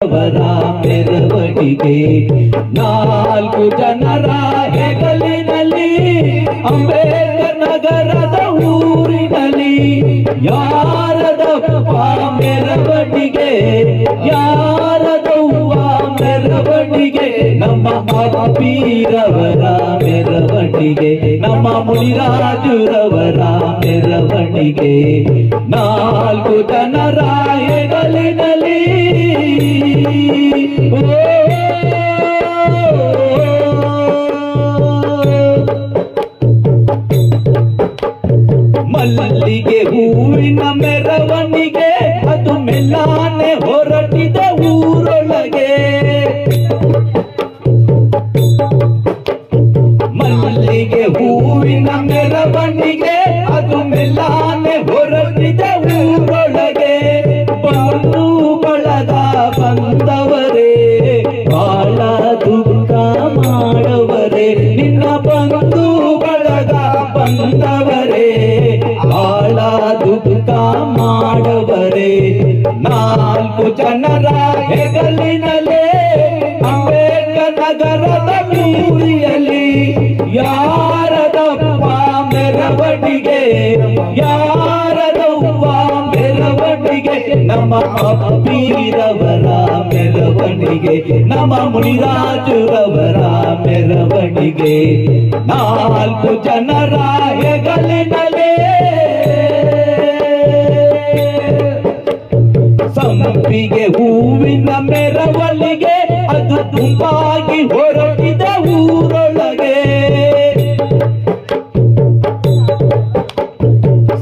ಅವರ ಮೆರವಣಿಗೆ ನಾಲ್ಕು ಜನರ ಹೆಗಲಿನಲ್ಲಿ ಅಂಬೇಡ್ಕರ್ ನಗರದ ಊರಿನಲ್ಲಿ ಯಾರದಪ್ಪ ಮೆರವಣಿಗೆ ಯಾರದವ್ವ ಮೆರವಣಿಗೆ ನಮ್ಮ ಅಪ್ಪೀರವರ ಮೆರವಣಿಗೆ ನಮ್ಮ ಮುನಿರಾಜುರವರ ಮೆರವಣಿಗೆ ನಾಲ್ಕು ಜನರ ಹೆಗಲಿನಲ್ಲಿ ಮಲ್ಲಿಗೆ ಹೂವಿನ ಮೆರವಣಿಗೆ ಅದು ಮೆಲ್ಲಾನೆ ಹೊರಟಿದೆ ಊರೊಳಗೆ ಮಲ್ಲಿಗೆ ಹೂವಿನ ಮೆರವಣಿಗೆ ಅದು ಮೆಲ್ಲಾನೆ ಹೊರಟಿದೆ ಊರೊಳಗೆ ಬಂದು ಬಳಗ ಬಂದವರೇ ಬಾಳ ದುಃಖ ಮಾಡವರೇ ನಿನ್ನ ಬಂದು ಬಳಗ ಬಂದವರೇ ಬಾಳ ದುಃಖ ಮಾಡವರೇ ನಾಲ್ಕು ಜನರ ಹೆಗಲಿನಲ್ಲೇ ಅಂಬೇಡ್ಕರ್ ನಗರದ ಊರಿಯಲ್ಲಿ ಯಾರದಪ್ಪ ಮೆರವಣಿಗೆ ಯಾರದವ್ವ ಮೆರವಣಿಗೆ ನಮ್ಮ ಅಪ್ಪೀರವರ ಮೆರವಣಿಗೆ ನಮ್ಮ ಮುನಿರಾಜುರವರ ಮೆರವಣಿಗೆ ನಾಲ್ಕು ಜನರ ಹೆಗಲಿನಲ್ಲೇ ಸಂಪಿಗೆ ಹೂವಿನ ಮೆರವಣಿಗೆ ಅದು ತುಂಬಾಗಿ ಹೊರಟಿದೆ ಊರೊಳಗೆ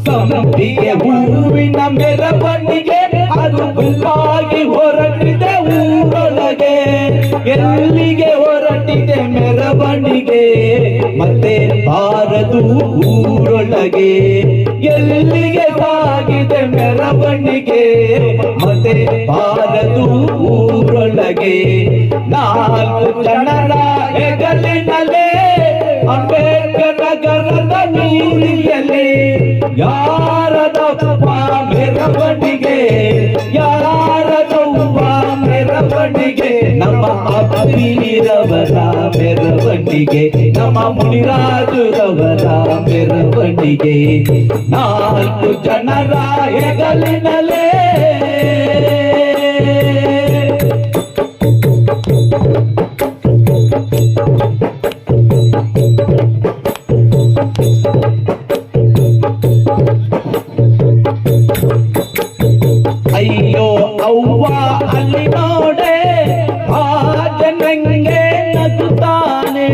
ಸಂಪಿಗೆ ಹೂವಿನ ಮೆರವಣಿಗೆ ಅದು ತುಂಬಾಗಿ ಹೊರಟಿದೆ ಊರೊಳಗೆ ಎಲ್ಲಿಗೆ ಹೊರಟಿದೆ ಮೆರವಣಿಗೆ ಮತ್ತೆ ಬಾರದು ಊರೊಳಗೆ ಎಲ್ಲಿಗೆ ಸಾಗಿದೆ ಮೆರವಣಿಗೆ ಮತ್ತೆ ಬಾರದು ಊರೊಳಗೆ ನಾಲ್ಕು ಜನರ ಹೆಗಲಿನಲ್ಲೇ ಅಂಬೇಡ್ಕರ್ ನಗರದ ಊರಿಯಲ್ಲಿ ಯಾರದಪ್ಪ ಮೆರವಣಿಗೆ ಯಾರದವ್ವ ಮೆರವಣಿಗೆ ನಮ್ಮ ಅಪ್ಪೀರವರ ಮೆರವಣಿಗೆ ನಮ್ಮ ಮುನಿರಾಜುರವರ ಮೆರವಣಿಗೆ ನಾಲ್ಕು ಜನರ ಹೆಗಲಿನಲ್ಲೇ ಅಯ್ಯೋ ಅವ್ವ ಅಲ್ಲಿ ನೋಡೆ ಆ ಜನಂಗೆ ನಗುತ್ತಾನೆ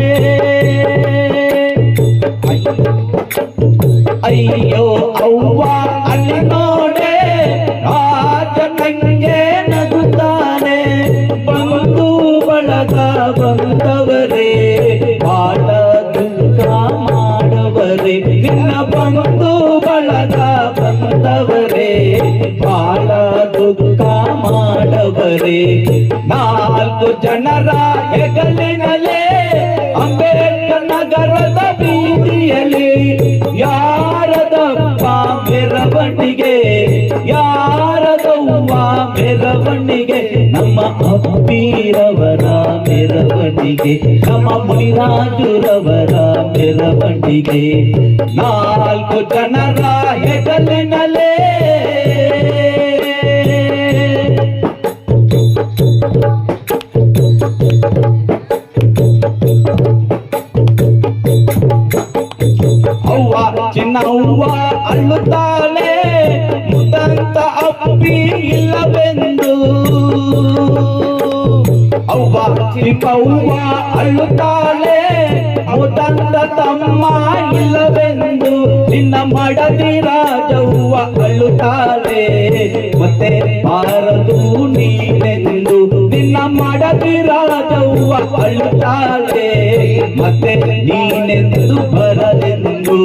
ಅಯ್ಯೋ ಅವ್ವ ಅಲ್ಲಿ ನೋಡೆ ಆ ಜನಂಗೆ ನಗುತ್ತಾನೆ ಬಂದು ಬಳಗ ಬಂದವರೇ ಬಾಳ ದುಃಖ ಮಾಡವರೇ ನಿನ್ನ ಬಂದು ಬಳಗ ಬಂದವರೇ ಬಾಳ ದುಃಖ ಮಾಡವರೇ ನಾಲ್ಕು ಜನರ ಹೆಗಲಿನಲ್ಲೇ ಅಂಬೇಡ್ಕರ್ ನಗರದ ಬೀದಿಯಲ್ಲಿ ಯಾರದಪ್ಪ ಮೆರವಣಿಗೆ ಯಾರದವ್ವ ಮೆರವಣಿಗೆ ನಮ್ಮ ಅಪ್ಪೀರವರ ಮೆರವಣಿಗೆ ನಮ್ಮ ಮುನಿರಾಜುರವರ ಮೆರವಣಿಗೆ ನಾಲ್ಕು ಜನರ ಹೆಗಲಿನಲ್ಲೇ ಅವ್ವ ಚಿನ್ನವ್ವ ಅಳ್ಳುತ್ತಾಳೆ ಮುದಂತ ಅಪ್ಪಿ ಇಲ್ಲವೆಂದು ಅವ್ವ ಚಿಕ್ಕವ್ವ ಅಳ್ಳುತ್ತಾಳೆ ಮುದಂತ ತಮ್ಮ ಇಲ್ಲವೆಂದು ನಿನ್ನ ಮಡದಿ ರಾಜವ್ವ ಅಳ್ಳುತ್ತಾಳೆ ಮತ್ತೆ ಬಾರದು ನೀನೆಂದು ನಿನ್ನ ಮಡದಿ ರಾಜವ್ವ ಅಳ್ಳುತ್ತಾಳೆ ಮತ್ತೆ ನೀನೆಂದು ಬರಲೆಂದು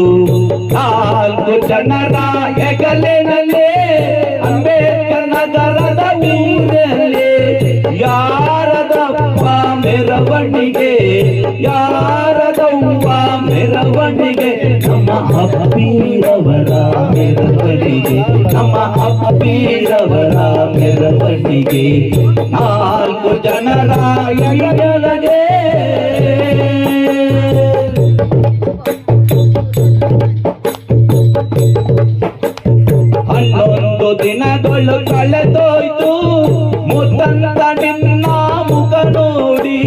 ನಾಲ್ಕು ಜನರ ಹೆಗಲಿನಲ್ಲೇ ಅಂಬೇಡ್ಕರ್ ನಗರದ ಊರಲ್ಲಿ ಯಾರದಪ್ಪ ಮೆರವಣಿಗೆ ಯಾರದವ್ವ ಮೆರವಣಿಗೆ ನಮ್ಮ ಅಪ್ಪೀರವರ ಮೆರವಣಿಗೆ, ನಮ್ಮ ಅಪ್ಪೀರವರ ಮೆರವಣಿಗೆ. 4 ಜನರ ಎಳೆಗೆ 11 ದಿನಗಳು ಕಳೆದೋಯ್ತು ಮುತ್ತಂತ ನಿನ್ನ ಮುಖ ನೋಡಿ.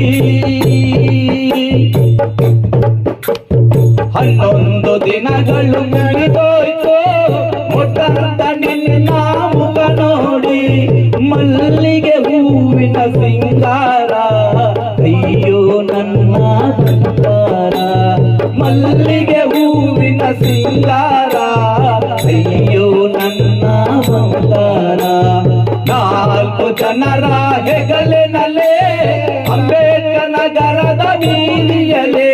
11 ದಿನಗಳು ಮುಗಿದೋಯ್ತು ಮುತ್ತಂತ ನಿನ್ನ ಮುಖ ನೋಡಿ. ಮಲ್ಲಿಗೆ ಹೂವಿನ ಸಿಂಗಾರ ಅಯ್ಯೋ ನನ್ನ ಬಂಗಾರ, ಮಲ್ಲಿಗೆ ಹೂವಿನ ಸಿಂಗಾರ ಅಯ್ಯೋ ನನ್ನ ಬಂಗಾರ. 4 ಜನರ ಹೆಗಲಿನಲ್ಲೇ ಅಂಬೇಡ್ಕರ್ ನಗರದ ಬೀದಿಯಲೇ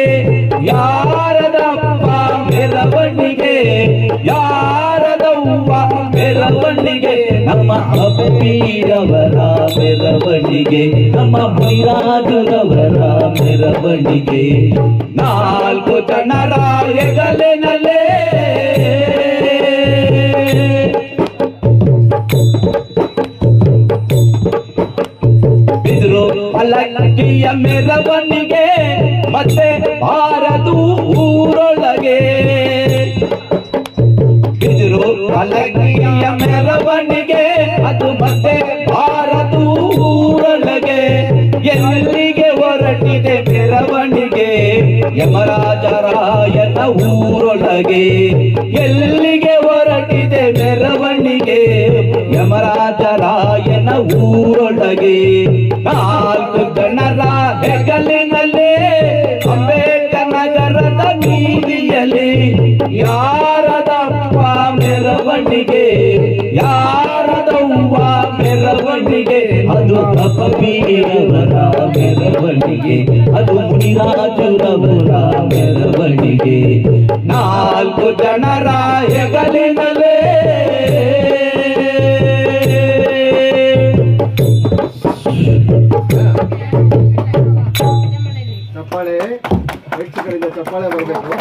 ಯಾರದಪ್ಪ ಮೆರವಣಿಗೆ, ಯಾರದವ್ವ ಮೆರವಣಿಗೆ, ನಮ್ಮ ಅಪ್ಪೀರವರ ಮೆರವಣಿಗೆ, ನಮ್ಮ ಮುನಿರಾಜುರವರ ಮೆರವಣಿಗೆ. 4 ಜನರ ಹೆಗಲಿನಲ್ಲೇ ಬಿದ್ರು ಪಲ್ಲಕ್ಕಿಯ ಮೆರವಣಿಗೆ ಮತ್ತೆ ಬಾರದು ಊರೊಳಗೆ. ಬಿದ್ರು ಪಲ್ಲಕ್ಕಿಯ ಮೆರವಣಿಗೆ ಅದು ಮತ್ತೆ ಬಾರದು ಊರೊಳಗೆ. ಎಲ್ಲಿಗೆ ಹೊರಟಿದೆ ಮೆರವಣಿಗೆ ಯಮರಾಜರಾಯನ ಊರೊಳಗೆ. ಎಲ್ಲಿಗೆ ಹೊರಟಿದೆ ಮೆರವಣಿಗೆ ಯಮರಾಜರಾಯನ ಊರೊಳಗೆ. 4 ಜನರ ಹೆಗಲಿನಲ್ಲೇ ಅಂಬೇಡ್ಕರ್ ನಗರದ ಬೀದಿಯಲ್ಲಿ ಯಾರದಪ್ಪ ಮೆರವಣಿಗೆ, ಯಾರದವ್ವ ಮೆರವಣಿಗೆ, ಅದು ಅಪ್ಪೀರವರ ಮೆರವಣಿಗೆ, ಅದು ಮುನಿರಾಜುರವರ ಮೆರವಣಿಗೆ. 4 ಜನರ ಹೆಗಲಿನಲ್ಲೇ ಚಪ್ಪಾಳೆ ಹೆಚ್ಚು ಕಡೆಯಿಂದ ಚಪ್ಪಾಳೆ ಬರಬೇಕು.